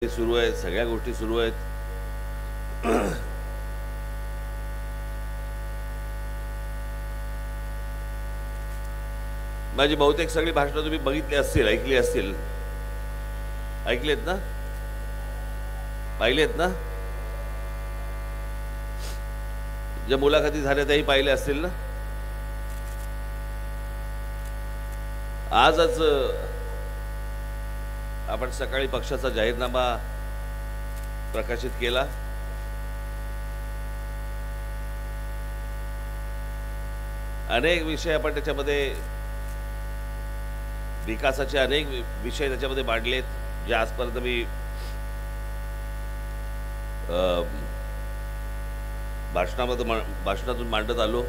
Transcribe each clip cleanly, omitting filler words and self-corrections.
सुरू आहे, सगळ्या गोष्टी सुरू आहेत. माझी बहुतेक सगळी भाषणं तुम्ही बघितली असतील, ऐकली असतील. ऐकलेत ना? पाहिलेत ना? ज्या मुलाखती झाल्या त्याही पाहिले असतील ना? आजच आपण सकाळी पक्षाचा जाहीरनामा प्रकाशित केला. अनेक विषय आपण त्याच्यामध्ये, विकासाचे अनेक विषय त्याच्यामध्ये मांडलेत, जे आजपर्यंत मी भाषणातून मांडत आलो.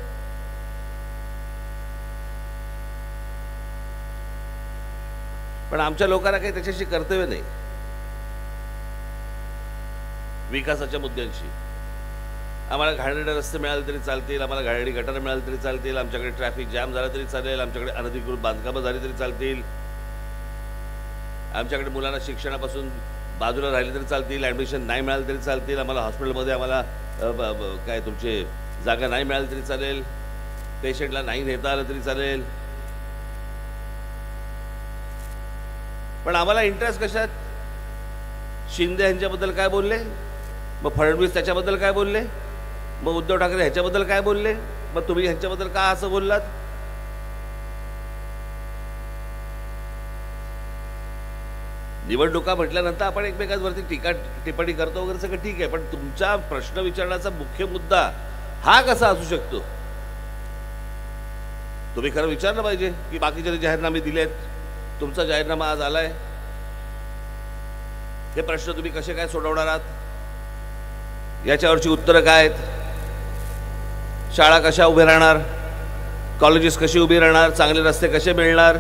पण आमच्या लोकांना काही त्याच्याशी कर्तव्य नाही. विकासाच्या मुद्द्यांशी आम्हाला घाणेरडे रस्ते मिळाले तरी चालतील, आम्हाला घाणेरडी गटारं मिळाली तरी चालतील, आमच्याकडे ट्रॅफिक जॅम झाला तरी चालेल, आमच्याकडे अनधिकृत बांधकामं झाली तरी चालतील, आमच्याकडे मुलांना शिक्षणापासून बाजूला राहिले तरी चालतील, ॲडमिशन नाही मिळालं तरी चालतील, आम्हाला हॉस्पिटलमध्ये आम्हाला काय तुमचे जागा नाही मिळाली तरी चालेल, पेशंटला नाही नेता आलं तरी चालेल. पण आम्हाला इंटरेस्ट कशात? शिंदे यांच्याबद्दल काय बोलले, मग फडणवीस त्याच्याबद्दल काय बोलले, मग उद्धव ठाकरे ह्याच्याबद्दल काय बोलले, मग तुम्ही ह्यांच्याबद्दल का असं बोललात? निवडणुका म्हटल्यानंतर आपण एकमेकांवरती टीका टिप्पणी करतो वगैरे, सगळं ठीक आहे. पण तुमचा प्रश्न विचारण्याचा मुख्य मुद्दा हा कसा असू शकतो? तुम्ही खरं विचारलं पाहिजे की बाकीचे जाहीरनामे दिलेत, तुमचा जाहीरनामा आज आलाय, हे प्रश्न तुम्ही कसे काय सोडवणार आहात? याच्यावरची उत्तरं काय आहेत? शाळा कशा उभे राहणार, कॉलेजेस कशी उभी राहणार, चांगले रस्ते कसे मिळणार,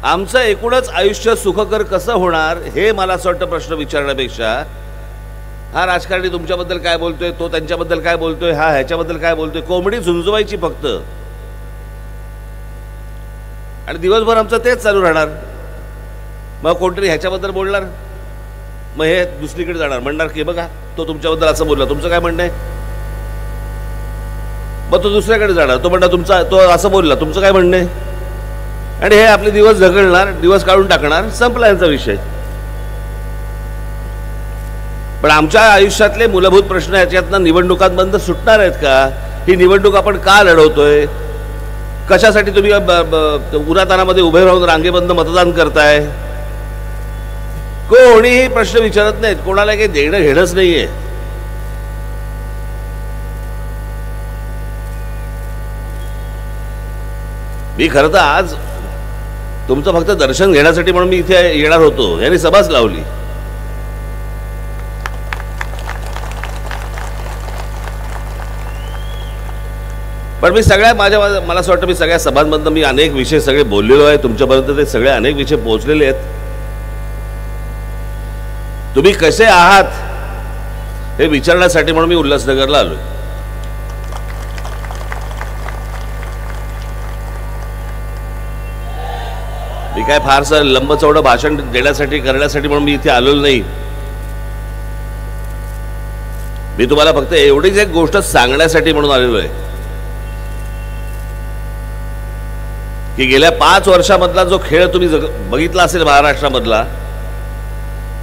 आमचं एकूणच आयुष्य सुखकर कसं होणार, हे मला असं वाटतं प्रश्न विचारण्यापेक्षा हा राजकारणी तुमच्याबद्दल काय बोलतोय, तो त्यांच्याबद्दल काय बोलतोय, हा ह्याच्याबद्दल काय बोलतोय, कोंबडी झुंजवायची फक्त, आणि दिवसभर आमचं तेच चालू राहणार. मग कोणतरी ह्याच्याबद्दल बोलणार, मग हे दुसरीकडे जाणार, म्हणणार की बघा तो तुमच्याबद्दल असं बोलला, तुमचं काय म्हणणं आहे? मग तो दुसऱ्याकडे जाणार, तो म्हणणार तो असं बोलला, तुमचं काय म्हणणं आहे? आणि हे आपले दिवस झगडणार, दिवस काढून टाकणार, संपला यांचा विषय. पण आमच्या आयुष्यातले मूलभूत प्रश्न याच्यातनं निवडणुकांबंद सुटणार आहेत का? ही निवडणूक आपण का लढवतोय? कशासाठी तुम्ही उन्हातानामध्ये उभे राहून रांगेबंद मतदान करताय? कोणीही प्रश्न विचारत नाहीत, कोणाला काही देणं घेणंच नाहीये. मी खरं तर आज तुमचं फक्त दर्शन घेण्यासाठी म्हणून मी इथे येणार होतो, यांनी सभाच लावली. पण मी सगळ्या मला असं वाटतं मी सगळ्या सभांमधनं मी अनेक विषय सगळे बोललेलो आहे, तुमच्यापर्यंत ते सगळे अनेक विषय पोहोचलेले आहेत. तुम्ही कसे आहात हे विचारण्यासाठी म्हणून मी उल्हासनगरला आलोय. मी काय फारसं लंबचौडं भाषण देण्यासाठी करण्यासाठी म्हणून मी इथे आलेलो नाही. मी तुम्हाला फक्त एवढीच एक गोष्ट सांगण्यासाठी म्हणून आलेलो आहे की गेल्या 5 वर्षामधला जो खेळ तुम्ही बघितला असेल महाराष्ट्रामधला,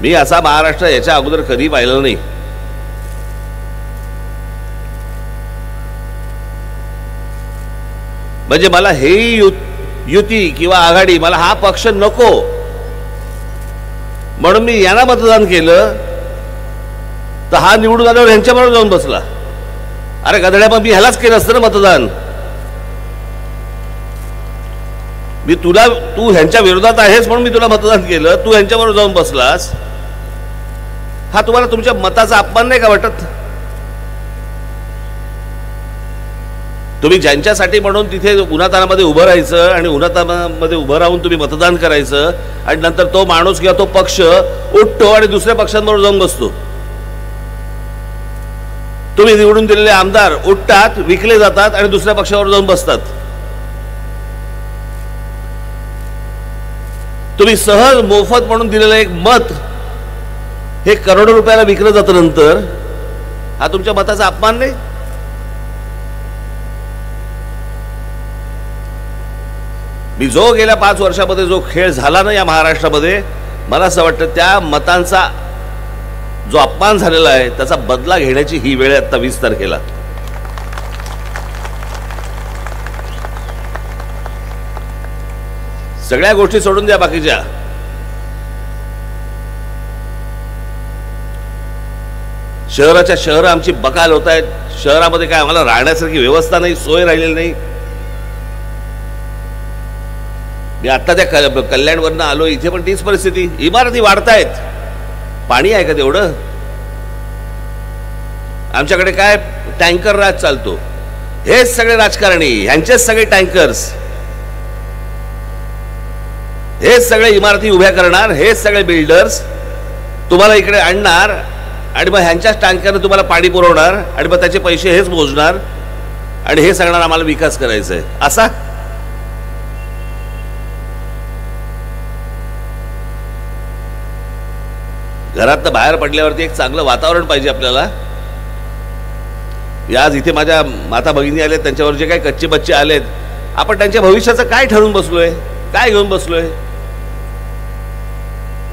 मी असा महाराष्ट्र याच्या अगोदर कधी पाहिलं नाही. म्हणजे मला हे युती किंवा आघाडी, मला हा पक्ष नको म्हणून मी यांना मतदान केलं, तर हा निवडून आल्यावर ह्यांच्याबरोबर जाऊन बसला. अरे गधड्या, मग मी ह्यालाच केलं असतं ना मतदान. मी तू ह्यांच्या विरोधात आहेस म्हणून मी तुला मतदान केलं, तू ह्यांच्याबरोबर जाऊन बसलास. हा तुम्हाला तुमच्या मताचा अपमान नाही का वाटत? तुम्ही ज्यांच्यासाठी म्हणून तिथे उन्हातानामध्ये उभं राहायचं आणि उन्हातानामध्ये उभं राहून तुम्ही मतदान करायचं, आणि नंतर तो माणूस किंवा तो पक्ष उठतो आणि दुसऱ्या पक्षांबरोबर जाऊन बसतो. तुम्ही निवडून दिलेले आमदार उठतात, विकले जातात आणि दुसऱ्या पक्षावर जाऊन बसतात. तुम्ही सहज मोफत म्हणून दिलेलं एक मत हे करोडो रुपयाला विकलं जातं नंतर, हा तुमच्या मताचा अपमान नाही? मी जो गेल्या 5 वर्षामध्ये जो खेळ झाला ना या महाराष्ट्रामध्ये, मला असं वाटतं त्या मतांचा जो अपमान झालेला आहे त्याचा बदला घेण्याची ही वेळ आहे आता 20 तारखेला. सगळ्या गोष्टी सोडून द्या बाकीच्या. शहराच्या शहर आमची बकाल होत आहेत. शहरामध्ये काय आम्हाला राहण्यासारखी व्यवस्था नाही, सोय राहिलेली नाही. मी आता त्या कल्याणवरनं आलो, इथे पण तीच परिस्थिती. इमारती वाढतायत, पाणी आहे का तेवढं? आमच्याकडे काय टँकर राज चालतो. हेच सगळे राजकारणी, ह्यांचेच सगळे टँकर्स, हेच सगळे इमारती उभ्या करणार, हेच सगळे बिल्डर्स तुम्हाला इकडे आणणार आणि मग ह्यांच्याच टँकरने तुम्हाला पाणी पुरवणार आणि मग त्याचे पैसे हेच मोजणार आणि हे सांगणार आम्हाला विकास करायचा आहे. असा घरातनं बाहेर पडल्यावरती एक चांगलं वातावरण पाहिजे आपल्याला. आज इथे माझ्या माता भगिनी आलेत, त्यांच्यावर जे काही कच्चे बच्चे आलेत, आपण त्यांच्या भविष्याचं काय ठरवून बसलोय, काय घेऊन बसलोय?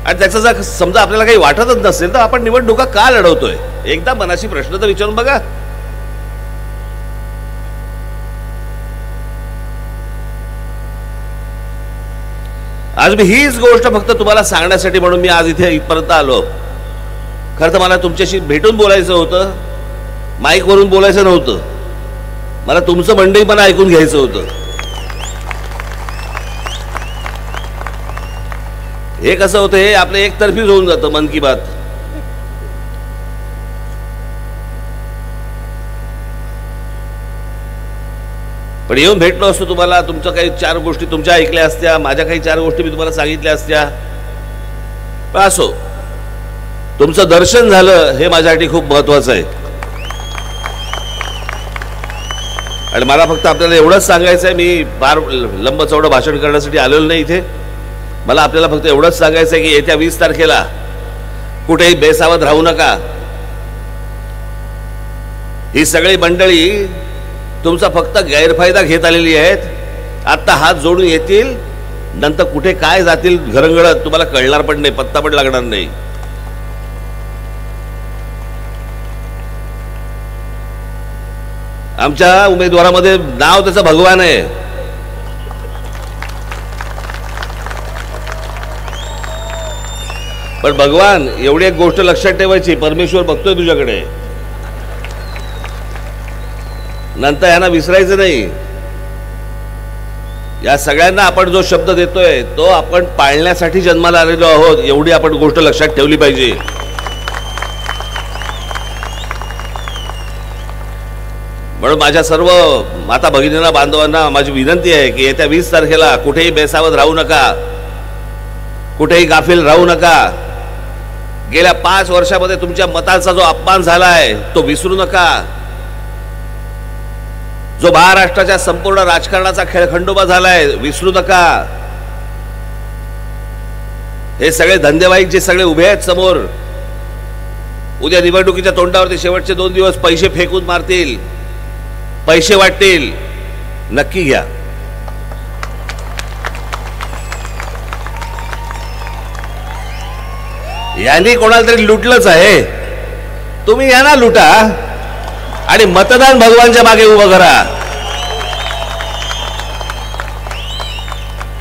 आणि त्याचं जर समजा आपल्याला काही वाटतच नसेल तर आपण निवडणुका का लढवतोय? एकदा मनाशी प्रश्न तर विचारून बघा. आज मी हीच गोष्ट फक्त तुम्हाला सांगण्यासाठी म्हणून मी आज इथे इथपर्यंत आलो. खरं तर मला तुमच्याशी भेटून बोलायचं होतं, माईक वरून बोलायचं नव्हतं. मला तुमचं मंडई पण ऐकून घ्यायचं होतं. हे कसं होतं, हे आपलं एकतर्फी होऊन जातं मन की बात. पण येऊन भेटलो असतो तुम्हाला, तुमच्या काही 4 गोष्टी तुमच्या ऐकल्या असत्या, माझ्या काही 4 गोष्टी मी तुम्हाला सांगितल्या असत्या. पण असो, तुमचं दर्शन झालं हे माझ्यासाठी खूप महत्वाचं आहे. आणि मला फक्त आपल्याला एवढंच सांगायचं आहे, मी फार लंब चौडं भाषण करण्यासाठी आलेलो नाही इथे. मला आपल्याला फक्त एवढंच सांगायचं आहे की येत्या 20 तारखेला कुठेही बेसावध राहू नका. ही सगळी मंडळी तुमचा फक्त गैरफायदा घेत आलेली आहेत. आता हात जोडून येतील, नंतर कुठे काय जातील घरंगळत तुम्हाला कळणार पण नाही, पत्ता पण लागणार नाही. आमच्या उमेदवारामध्ये नाव त्याचं भगवान आहे. पण भगवान, एवढी एक गोष्ट लक्षात ठेवायची, परमेश्वर बघतोय तुझ्याकडे. नंतर यांना विसरायचं नाही. या सगळ्यांना आपण जो शब्द देतोय तो आपण पाळण्यासाठी जन्माला आलेलो आहोत, एवढी आपण गोष्ट लक्षात ठेवली पाहिजे. म्हणून माझ्या सर्व माता भगिनींना, बांधवांना माझी विनंती आहे की येत्या 20 तारखेला कुठेही बेसावध राहू नका, कुठेही गाफील राहू नका. गेल्या 5 वर्षामध्ये तुमच्या मताचा जो अपमान झाला आहे तो विसरू नका. जो महाराष्ट्राच्या संपूर्ण राजकारणाचा खेळखंडोबा झालाय विसरू नका. हे सगळे धंदेवाईक जे सगळे उभे आहेत समोर, उद्या निवडणुकीच्या तोंडावरती शेवटचे 2 दिवस पैसे फेकून मारतील, पैसे वाटतील. नक्की घ्या. यांनी कोणाला तरी लुटलंच आहे, तुम्ही यांना लुटा आणि मतदान भगवानच्या मागे उभं करा.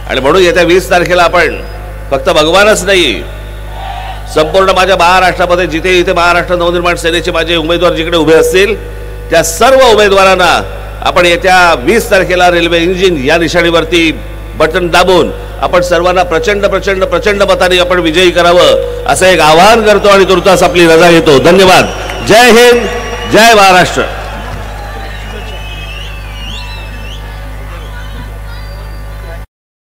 आणि म्हणून येत्या 20 तारखेला आपण फक्त भगवानच नाही, संपूर्ण माझ्या महाराष्ट्रामध्ये जिथे इथे महाराष्ट्र नवनिर्माण सेनेचे माझे उमेदवार जिकडे उभे असतील त्या सर्व उमेदवारांना आपण येत्या 20 तारखेला रेल्वे इंजिन या निशाणीवरती बटन दाबून आपण सर्वांना प्रचंड प्रचंड प्रचंड मताने आपण विजयी करावं असं एक आवाहन करतो आणि तुर्तास आपली रजा घेतो. धन्यवाद. जय हिंद, जय महाराष्ट्र.